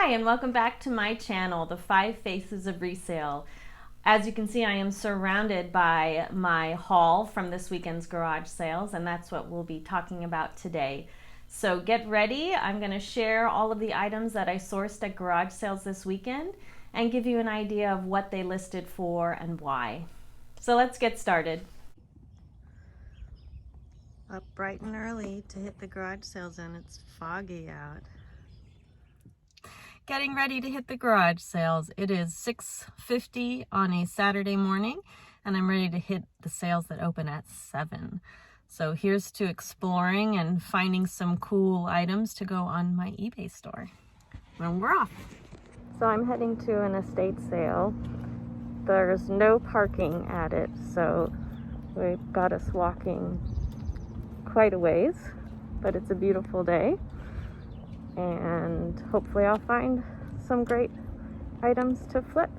Hi, and welcome back to my channel, The 5 Faces of Resale. As you can see, I am surrounded by my haul from this weekend's garage sales, and that's what we'll be talking about today. So get ready. I'm going to share all of the items that I sourced at garage sales this weekend and give you an idea of what they listed for and why. So let's get started. Up bright and early to hit the garage sales, and it's foggy out. Getting ready to hit the garage sales. It is 6:50 on a Saturday morning, and I'm ready to hit the sales that open at 7. So here's to exploring and finding some cool items to go on my eBay store. And we're off. So I'm heading to an estate sale. There's no parking at it, so we've got us walking quite a ways, but it's a beautiful day. And hopefully I'll find some great items to flip.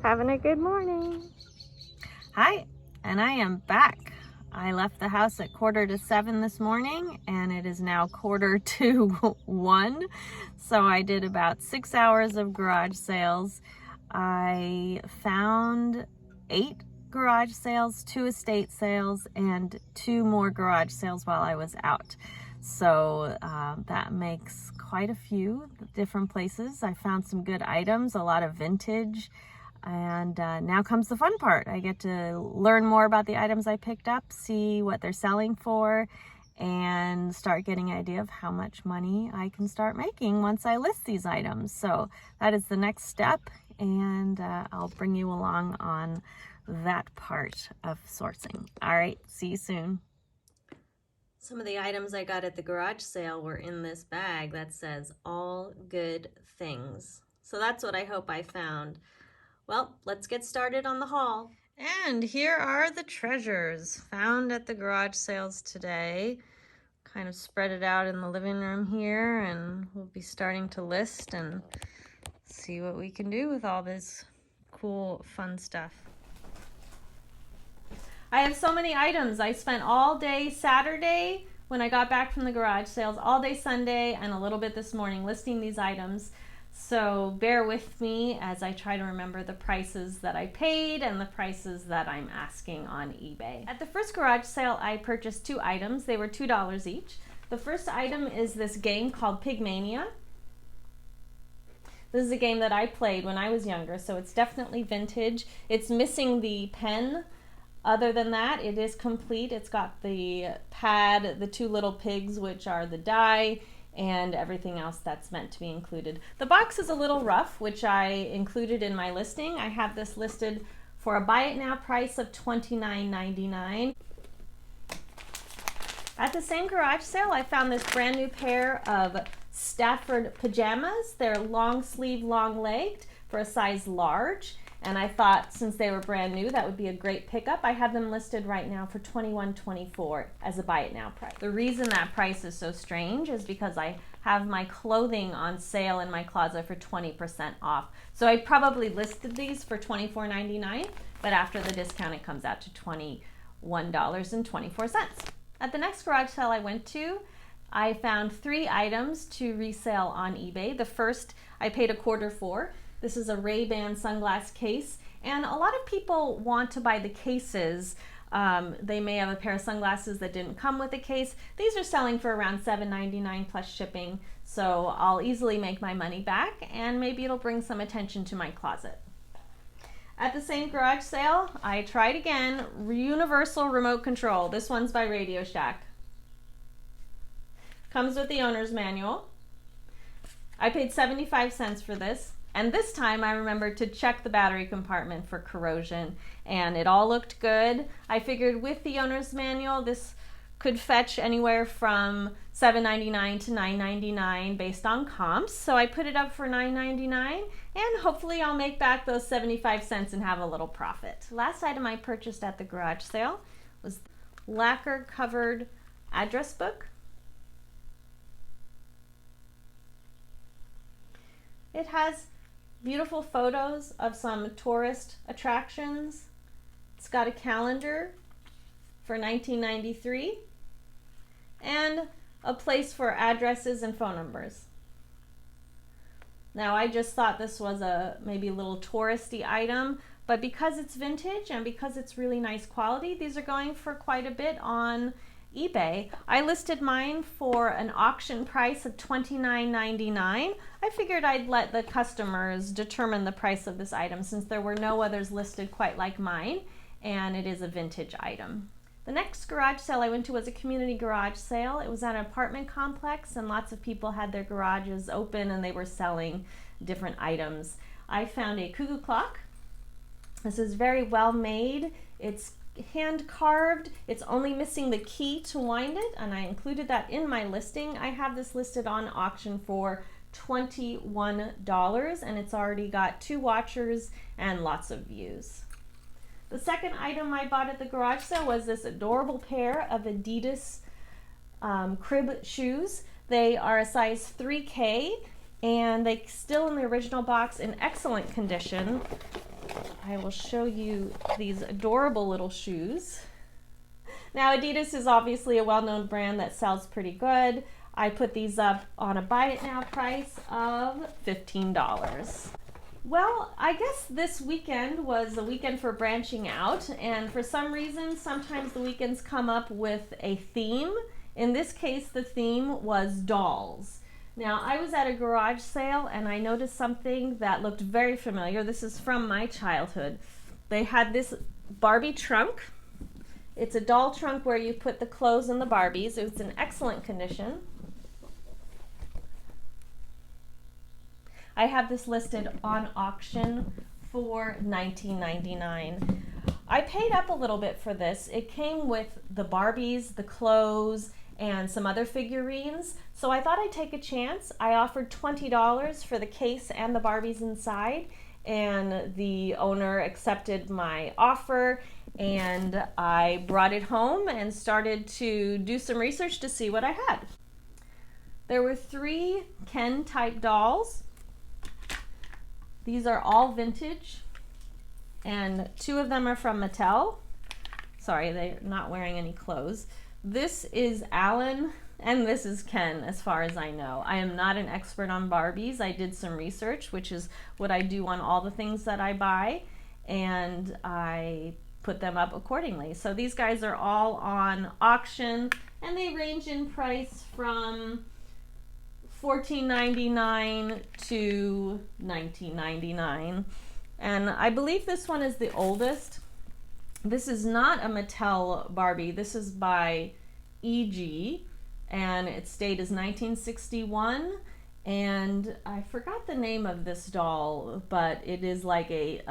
Having a good morning. Hi, and I am back. I left the house at 6:45 this morning, and it is now 1:45. So I did about 6 hours of garage sales. I found 8 garage sales, 2 estate sales, and 2 more garage sales while I was out. So that makes quite a few different places. I found some good items, a lot of vintage, and now comes the fun part. I get to learn more about the items I picked up, see what they're selling for, and start getting an idea of how much money I can start making once I list these items. So that is the next step, and I'll bring you along on that part of sourcing. All right, see you soon. Some of the items I got at the garage sale were in this bag that says all good things. So that's what I hope I found. Well, let's get started on the haul. And here are the treasures found at the garage sales today. Kind of spread it out in the living room here, and we'll be starting to list and see what we can do with all this cool, fun stuff. I have so many items. I spent all day Saturday when I got back from the garage sales, all day Sunday, and a little bit this morning listing these items. So bear with me as I try to remember the prices that I paid and the prices that I'm asking on eBay. At the first garage sale, I purchased 2 items. They were $2 each. The first item is this game called Pigmania. This is a game that I played when I was younger, so it's definitely vintage. It's missing the pen. Other than that, it is complete. It's got the pad, the 2 little pigs, which are the die, and everything else that's meant to be included. The box is a little rough, which I included in my listing. I have this listed for a buy it now price of $29.99. At the same garage sale, I found this brand new pair of Stafford pajamas. They're long sleeve, long legged for a size large. And I thought since they were brand new, that would be a great pickup. I have them listed right now for $21.24 as a buy it now price. The reason that price is so strange is because I have my clothing on sale in my closet for 20% off. So I probably listed these for $24.99, but after the discount, it comes out to $21.24. At the next garage sale I went to, I found 3 items to resell on eBay. The first I paid $1/4 for. This is a Ray-Ban sunglass case, and a lot of people want to buy the cases. They may have a pair of sunglasses that didn't come with a case. These are selling for around $7.99 plus shipping, so I'll easily make my money back, and maybe it'll bring some attention to my closet. At the same garage sale, I tried again, universal remote control. This one's by Radio Shack. Comes with the owner's manual. I paid 75 cents for this. And this time I remembered to check the battery compartment for corrosion, and it all looked good. I figured with the owner's manual, this could fetch anywhere from $7.99 to $9.99 based on comps. So I put it up for $9.99, and hopefully I'll make back those 75 cents and have a little profit. Last item I purchased at the garage sale was lacquer covered address book. It has beautiful photos of some tourist attractions. It's got a calendar for 1993 and a place for addresses and phone numbers. Now I just thought this was maybe a little touristy item, but because it's vintage and because it's really nice quality, these are going for quite a bit on eBay. I listed mine for an auction price of $29.99. I figured I'd let the customers determine the price of this item since there were no others listed quite like mine, and it is a vintage item. The next garage sale I went to was a community garage sale. It was at an apartment complex and lots of people had their garages open and they were selling different items. I found a cuckoo clock. This is very well made. It's hand carved. It's only missing the key to wind it, and I included that in my listing. I have this listed on auction for $21 and it's already got 2 watchers and lots of views. The second item I bought at the garage sale was this adorable pair of Adidas crib shoes. They are a size 3K and they still in the original box in excellent condition. I will show you these adorable little shoes. Now Adidas is obviously a well-known brand that sells pretty good. I put these up on a buy it now price of $15. Well, I guess this weekend was a weekend for branching out, and for some reason, sometimes the weekends come up with a theme. In this case, the theme was dolls. Now, I was at a garage sale and I noticed something that looked very familiar. This is from my childhood. They had this Barbie trunk. It's a doll trunk where you put the clothes and the Barbies. It's in excellent condition. I have this listed on auction for $19.99. I paid up a little bit for this. It came with the Barbies, the clothes, and some other figurines. So I thought I'd take a chance. I offered $20 for the case and the Barbies inside, and the owner accepted my offer, and I brought it home and started to do some research to see what I had. There were 3 Ken type dolls. These are all vintage, and 2 of them are from Mattel. Sorry, they're not wearing any clothes. This is Alan, and this is Ken, as far as I know. I am not an expert on Barbies. I did some research, which is what I do on all the things that I buy, and I put them up accordingly. So these guys are all on auction, and they range in price from $14.99 to $19.99, and I believe this one is the oldest. This is not a Mattel Barbie. This is by EG, and its date is 1961, and I forgot the name of this doll, but it is like a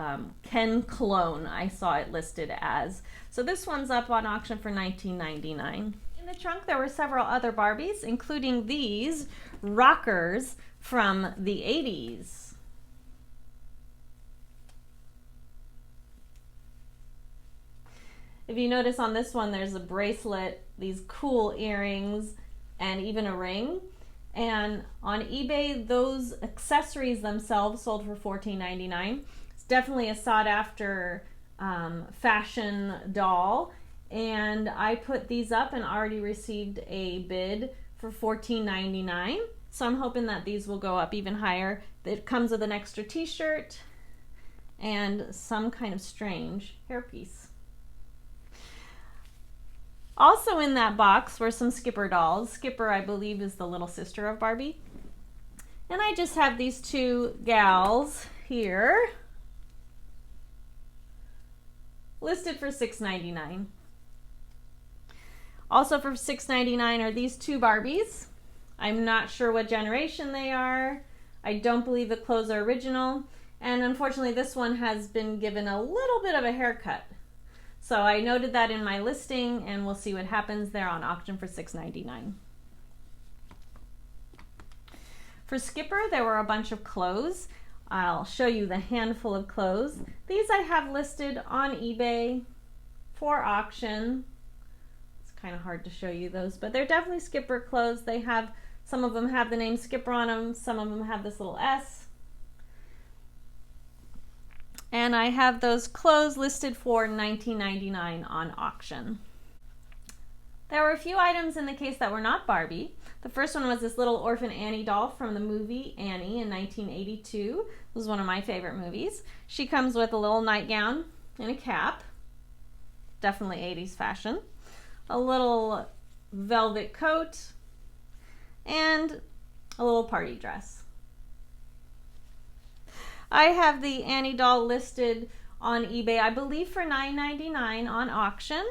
Ken clone. I saw it listed as. So this one's up on auction for $19.99. In the trunk there were several other Barbies, including these rockers from the 80s. If you notice on this one, there's a bracelet, these cool earrings, and even a ring. And on eBay, those accessories themselves sold for $14.99. It's definitely a sought-after fashion doll. And I put these up and already received a bid for $14.99. So I'm hoping that these will go up even higher. It comes with an extra t-shirt and some kind of strange hairpiece. Also in that box were some Skipper dolls. Skipper, I believe, is the little sister of Barbie. And I just have these 2 gals here listed for $6.99. Also for $6.99 are these 2 Barbies. I'm not sure what generation they are. I don't believe the clothes are original. And unfortunately, this one has been given a little bit of a haircut. So I noted that in my listing, and we'll see what happens. There on auction for $6.99. For Skipper, there were a bunch of clothes. I'll show you the handful of clothes. These I have listed on eBay for auction. It's kind of hard to show you those, but they're definitely Skipper clothes. They have, some of them have the name Skipper on them, some of them have this little S. And I have those clothes listed for $19.99 on auction. There were a few items in the case that were not Barbie. The first one was this little orphan Annie doll from the movie Annie in 1982. It was one of my favorite movies. She comes with a little nightgown and a cap. Definitely 80s fashion. A little velvet coat and a little party dress. I have the Annie doll listed on eBay, I believe for $9.99 on auction.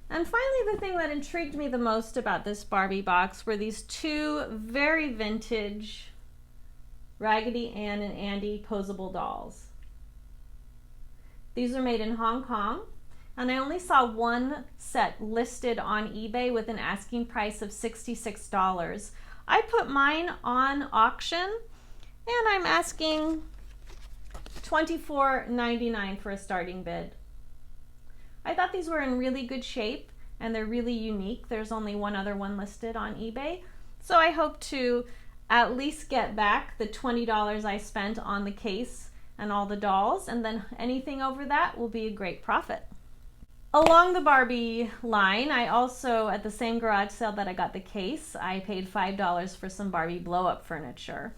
And finally, the thing that intrigued me the most about this Barbie box were these two very vintage Raggedy Ann and Andy posable dolls. These are made in Hong Kong, and I only saw one set listed on eBay with an asking price of $66. I put mine on auction, and I'm asking $24.99 for a starting bid. I thought these were in really good shape and they're really unique. There's only one other one listed on eBay. So I hope to at least get back the $20 I spent on the case and all the dolls, and then anything over that will be a great profit. Along the Barbie line, I also, at the same garage sale that I got the case, I paid $5 for some Barbie blow-up furniture.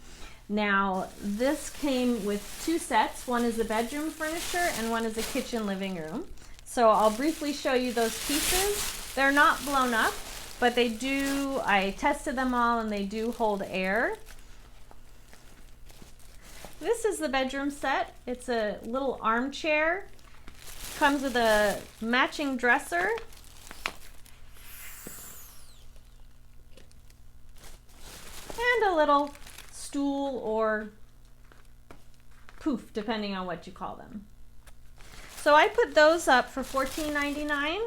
Now, this came with two sets. One is the bedroom furniture and one is the kitchen living room. So I'll briefly show you those pieces. They're not blown up, but they do, I tested them all and they do hold air. This is the bedroom set. It's a little armchair. Comes with a matching dresser. And a little stool or poof, depending on what you call them. So I put those up for $14.99.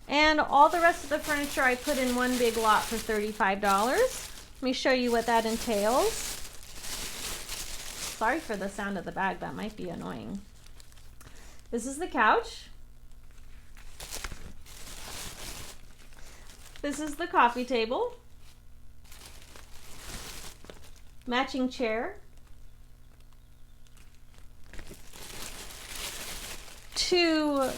And all the rest of the furniture I put in one big lot for $35. Let me show you what that entails. Sorry for the sound of the bag, that might be annoying. This is the couch. This is the coffee table. Matching chair. Two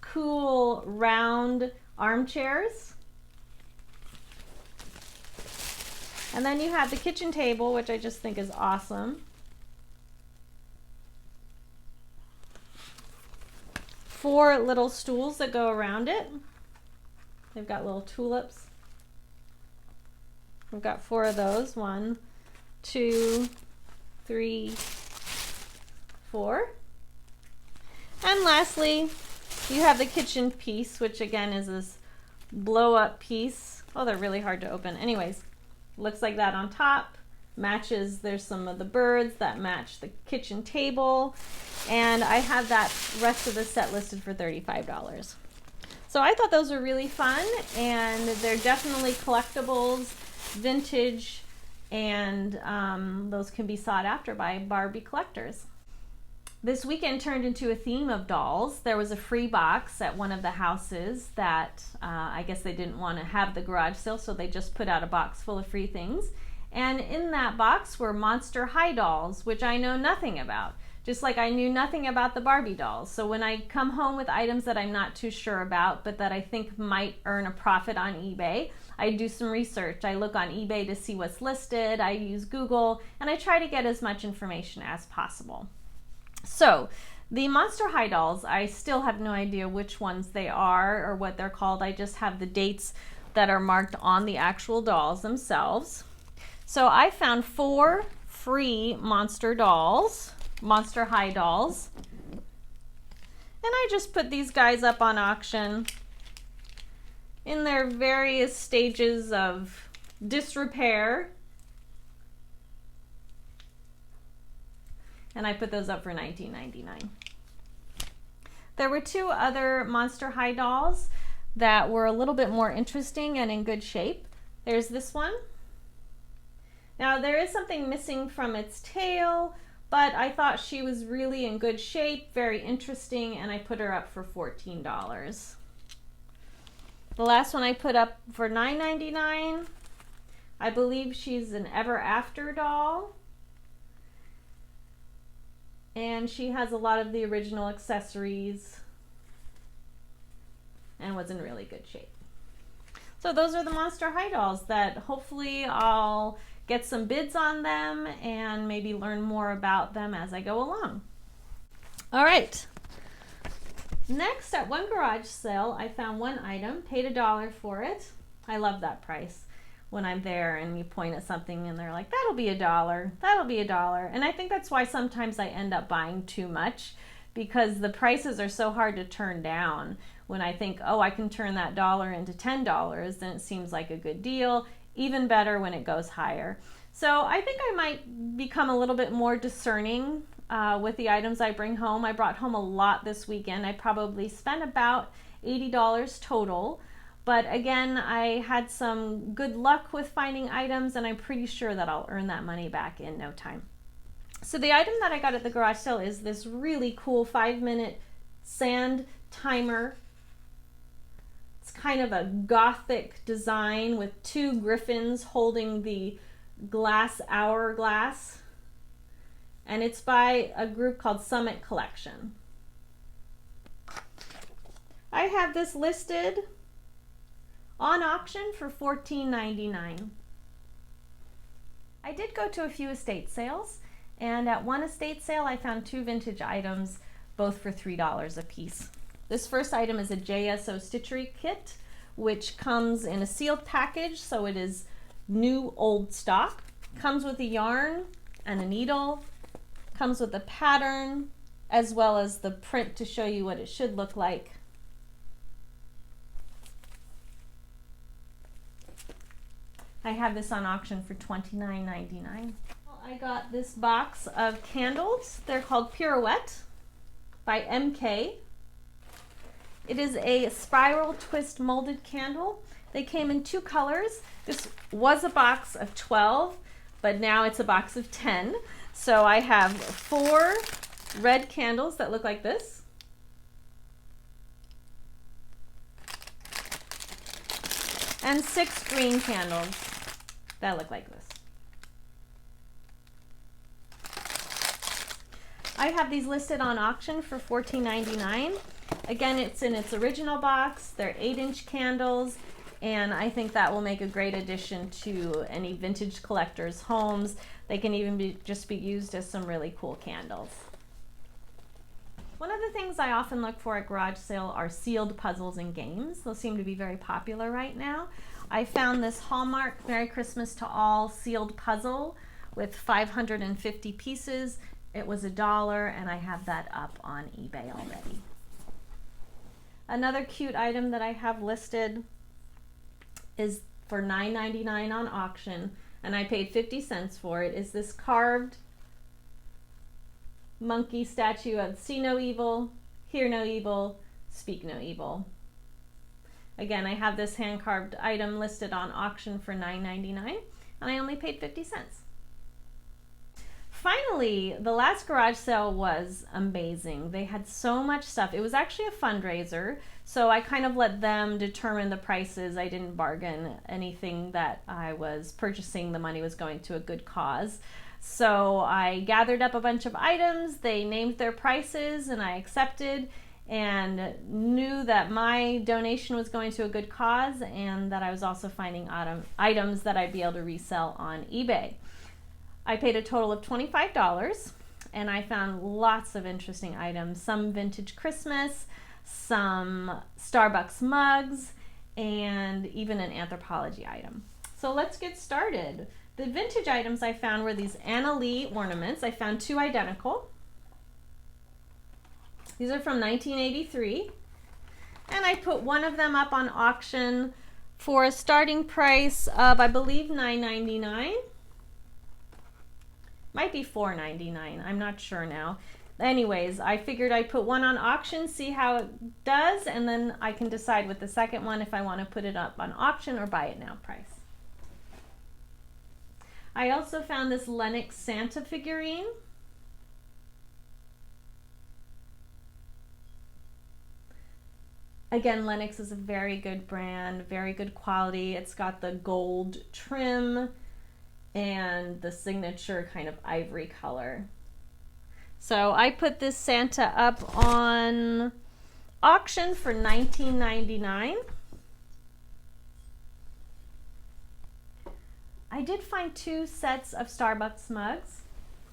cool round armchairs. And then you have the kitchen table, which I just think is awesome. Four little stools that go around it. They've got little tulips. We've got four of those. 1, 2, 3, 4. And lastly, you have the kitchen piece, which again is this blow up piece. Oh, they're really hard to open. Anyways, looks like that on top. Matches, there's some of the birds that match the kitchen table. And I have that rest of the set listed for $35. So I thought those were really fun, and they're definitely collectibles, vintage, and those can be sought after by Barbie collectors. This weekend turned into a theme of dolls. There was a free box at one of the houses that I guess they didn't want to have the garage sale, so they just put out a box full of free things. And in that box were Monster High dolls, which I know nothing about. Just like I knew nothing about the Barbie dolls. So when I come home with items that I'm not too sure about, but that I think might earn a profit on eBay, I do some research. I look on eBay to see what's listed, I use Google, and I try to get as much information as possible. So the Monster High dolls, I still have no idea which ones they are or what they're called. I just have the dates that are marked on the actual dolls themselves. So I found 4 free Monster High dolls. And I just put these guys up on auction in their various stages of disrepair. And I put those up for $19.99. There were 2 other Monster High dolls that were a little bit more interesting and in good shape. There's this one. Now there is something missing from its tail, but I thought she was really in good shape, very interesting, and I put her up for $14. The last one I put up for $9.99. I believe she's an Ever After doll. And she has a lot of the original accessories. and was in really good shape. So those are the Monster High dolls that hopefully I'll get some bids on them and maybe learn more about them as I go along. All right. Next, at one garage sale, I found one item, paid $1 for it. I love that price when I'm there and you point at something and they're like, that'll be $1, that'll be $1. And I think that's why sometimes I end up buying too much, because the prices are so hard to turn down. When I think, oh, I can turn that $1 into $10, then it seems like a good deal. Even better when it goes higher. So I think I might become a little bit more discerning with the items I bring home. I brought home a lot this weekend. I probably spent about $80 total. But again, I had some good luck with finding items, and I'm pretty sure that I'll earn that money back in no time. So the item that I got at the garage sale is this really cool 5-minute sand timer. It's kind of a gothic design with 2 griffins holding the glass hourglass. And it's by a group called Summit Collection. I have this listed on auction for $14.99. I did go to a few estate sales, and at one estate sale I found 2 vintage items, both for $3 a piece. This first item is a JSO stitchery kit, which comes in a sealed package, so it is new old stock. Comes with a yarn and a needle, comes with a pattern, as well as the print to show you what it should look like. I have this on auction for $29.99. I got this box of candles. They're called Pirouette by MK. It is a spiral twist molded candle. They came in 2 colors. This was a box of 12, but now it's a box of 10. So I have 4 red candles that look like this. And 6 green candles that look like this. I have these listed on auction for $14.99. Again, it's in its original box. They're 8-inch candles, and I think that will make a great addition to any vintage collectors' homes. They can even just be used as some really cool candles. One of the things I often look for at garage sale are sealed puzzles and games. Those seem to be very popular right now. I found this Hallmark Merry Christmas to All sealed puzzle with 550 pieces. It was $1, and I have that up on eBay already. Another cute item that I have listed is for $9.99 on auction, and I paid 50 cents for it, is this carved monkey statue of see no evil, hear no evil, speak no evil. Again, I have this hand-carved item listed on auction for $9.99, and I only paid 50 cents. Finally, the last garage sale was amazing. They had so much stuff. It was actually a fundraiser, so I kind of let them determine the prices. I didn't bargain anything that I was purchasing. The money was going to a good cause. So I gathered up a bunch of items. They named their prices, and I accepted and knew that my donation was going to a good cause, and that I was also finding items that I'd be able to resell on eBay. I paid a total of $25, and I found lots of interesting items, some vintage Christmas, some Starbucks mugs, and even an anthropology item. So let's get started. The vintage items I found were these Anna Lee ornaments. I found 2 identical. These are from 1983, and I put one of them up on auction for a starting price of, I believe, $9.99. Might be $4.99, I'm not sure now. Anyways, I figured I'd put one on auction, see how it does, and then I can decide with the second one if I want to put it up on auction or buy it now price. I also found this Lennox Santa figurine. Again, Lennox is a very good brand, very good quality. It's got the gold trim and the signature kind of ivory color. So I put this Santa up on auction for $19.99. I did find 2 sets of Starbucks mugs.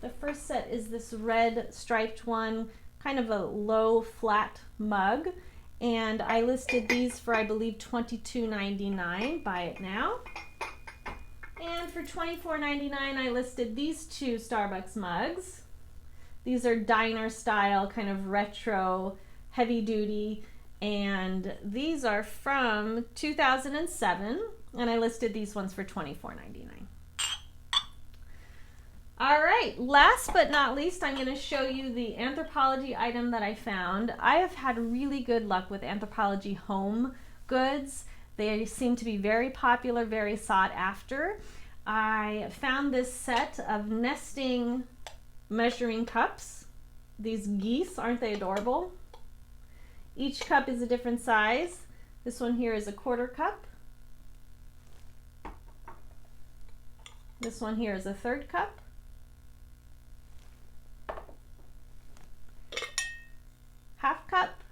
The first set is this red striped one, kind of a low flat mug, and I listed these for, I believe, $22.99. Buy it now. And for $24.99 I listed these 2 Starbucks mugs. These are diner style, kind of retro, heavy duty, and these are from 2007, and I listed these ones for $24.99. All right, last but not least, I'm going to show you the Anthropologie item that I found. I have had really good luck with Anthropologie home goods. They seem to be very popular, very sought after. I found this set of nesting measuring cups. These geese, aren't they adorable? Each cup is a different size. This one here is a 1/4 cup. This one here is a 1/3 cup. Half cup.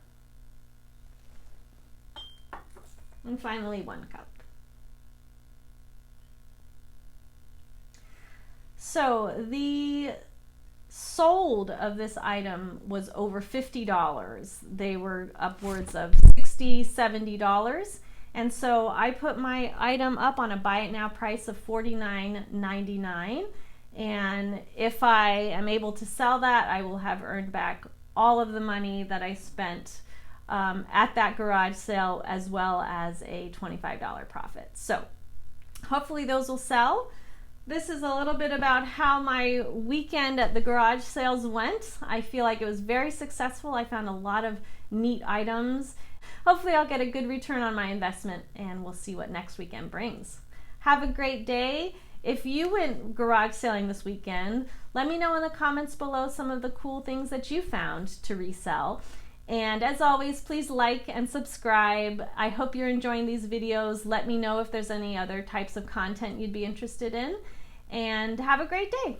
And finally 1 cup. So the sold of this item was over $50. They were upwards of $60, $70. And so I put my item up on a buy it now price of $49.99. And if I am able to sell that, I will have earned back all of the money that I spent at that garage sale, as well as a $25 profit. So hopefully those will sell. This is a little bit about how my weekend at the garage sales went. I feel like it was very successful. I found a lot of neat items. Hopefully I'll get a good return on my investment, and we'll see what next weekend brings. Have a great day. If you went garage selling this weekend, let me know in the comments below some of the cool things that you found to resell. And as always, please like and subscribe. I hope you're enjoying these videos. Let me know if there's any other types of content you'd be interested in. And have a great day.